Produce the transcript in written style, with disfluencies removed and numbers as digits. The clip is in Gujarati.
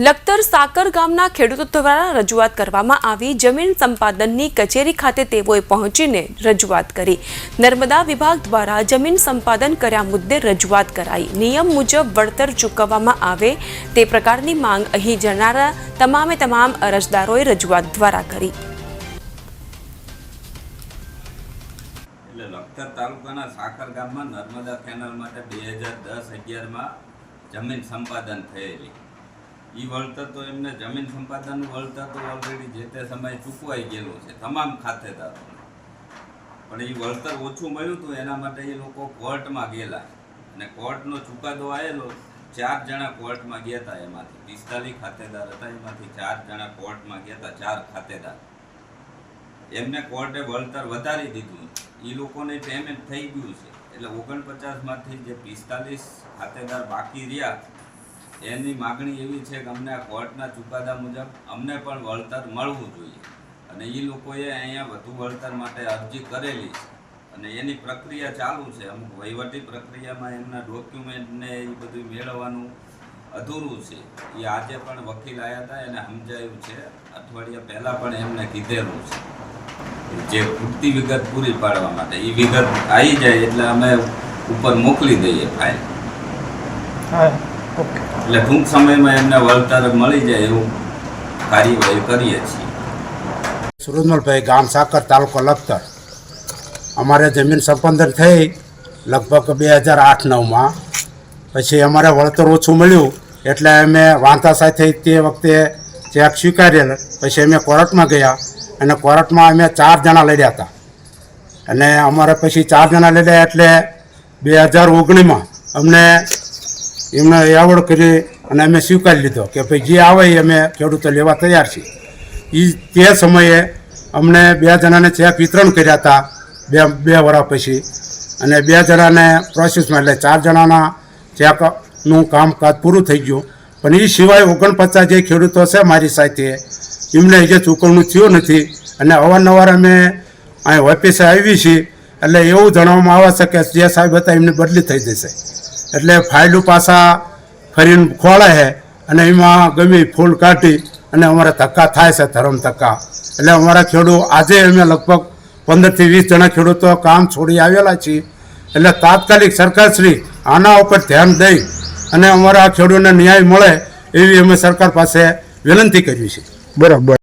લખતર સાકર ગામના ખેડૂતો દ્વારા રજૂઆત કરવામાં આવી। જમીન સંપાદનની કચેરી ખાતે તેઓએ પહોંચીને રજૂઆત કરી। નર્મદા વિભાગ દ્વારા જમીન સંપાદન કર્યા મુદ્દે રજૂઆત કરાઈ। નિયમ મુજબ વળતર ચૂકવવામાં આવે તે પ્રકારની માંગ અહીં જનારા તમામ અરજદારોએ રજૂઆત દ્વારા કરી। લખતર તાલુકાના સાકર ગામમાં નર્મદા કેનાલ માટે 2010-11માં જમીન સંપાદન થયેલી। એ વળતર તો એમને જમીન સંપાદનનું વળતર તો ઓલરેડી જે તે સમયે ચૂકવાઈ ગયેલું છે તમામ ખાતેદારોને, પણ એ વળતર ઓછું મળ્યું હતું એના માટે એ લોકો કોર્ટમાં ગયેલા અને કોર્ટનો ચુકાદો આવેલો। 4 જણા કોર્ટમાં ગયા હતા, એમાંથી 45 ખાતેદાર હતા, એમાંથી 4 જણા કોર્ટમાં ગયા હતા, 4 ખાતેદાર। એમને કોર્ટે વળતર વધારી દીધું, એ લોકોને પેમેન્ટ થઈ ગયું છે, એટલે 49માંથી જે 45 ખાતેદાર બાકી રહ્યા એની માગણી એવી છે કે અમને આ કોર્ટના ચુકાદા મુજબ અમને પણ વળતર મળવું જોઈએ, અને એ લોકોએ અહીંયા વધુ વળતર માટે અરજી કરેલી છે અને એની પ્રક્રિયા ચાલુ છે। અમુક વહીવટી પ્રક્રિયામાં એમના ડોક્યુમેન્ટને એ બધું મેળવવાનું અધૂરું છે। એ આજે પણ વકીલ આવ્યા હતા, એને સમજાયું છે, અઠવાડિયા પહેલાં પણ એમને કીધેલું છે જે પૂરતી વિગત પૂરી પાડવા માટે। એ વિગત આવી જાય એટલે અમે ઉપર મોકલી દઈએ ફાઇલ, એટલે ટૂંક સમયમાં એમને વળતર મળી જાય એવું કાર્યવાહી કરીએ છીએ। સુરજમલભાઈ, ગામ સાકર, તાલુકો લખતર। અમારે જમીન સંપાદન થઈ લગભગ 2008-9માં, પછી અમારે વળતર ઓછું મળ્યું એટલે અમે વાંધા સાથે તે વખતે ચેક સ્વીકારેલ। પછી અમે કોર્ટમાં ગયા અને કોર્ટમાં અમે 4 જણા લડ્યા હતા, અને અમારે પછી 4 જણા લડ્યા એટલે 2019માં અમને એમને એવોર્ડ કરી અને અમે સ્વીકારી લીધો કે ભાઈ જે આવે એ અમે ખેડૂતો લેવા તૈયાર છીએ। તે સમયે અમને 2 જણાને ચેક વિતરણ કર્યા હતા બે વર્ષ પછી, અને 2 જણાને પ્રોસેસમાં, એટલે 4 જણાના ચેકનું કામકાજ પૂરું થઈ ગયું। પણ એ સિવાય 49 જે ખેડૂતો છે મારી સાથે, એમને જે ચૂકવણું થયું નથી, અને અવારનવાર અમે અહીં ઓફિસે આવી છીએ એટલે એવું જણાવવામાં આવે છે કે જે સાહેબ હતા એમની બદલી થઈ જશે, એટલે ફાઇલો પાછા ફરીને ખોળે છે અને એમાં ગમે ફૂલ કાઢી અને અમારા ધક્કા થાય છે, ધરમ ધક્કા। એટલે અમારા ખેડૂત આજે અમે લગભગ 15 થી 20 જણા ખેડૂતો કામ છોડી આવેલા છીએ, એટલે તાત્કાલિક સરકારશ્રી આના ઉપર ધ્યાન દઈ અને અમારા ખેડૂતોને ન્યાય મળે એવી અમે સરકાર પાસે વિનંતી કરવી છે। બરાબર।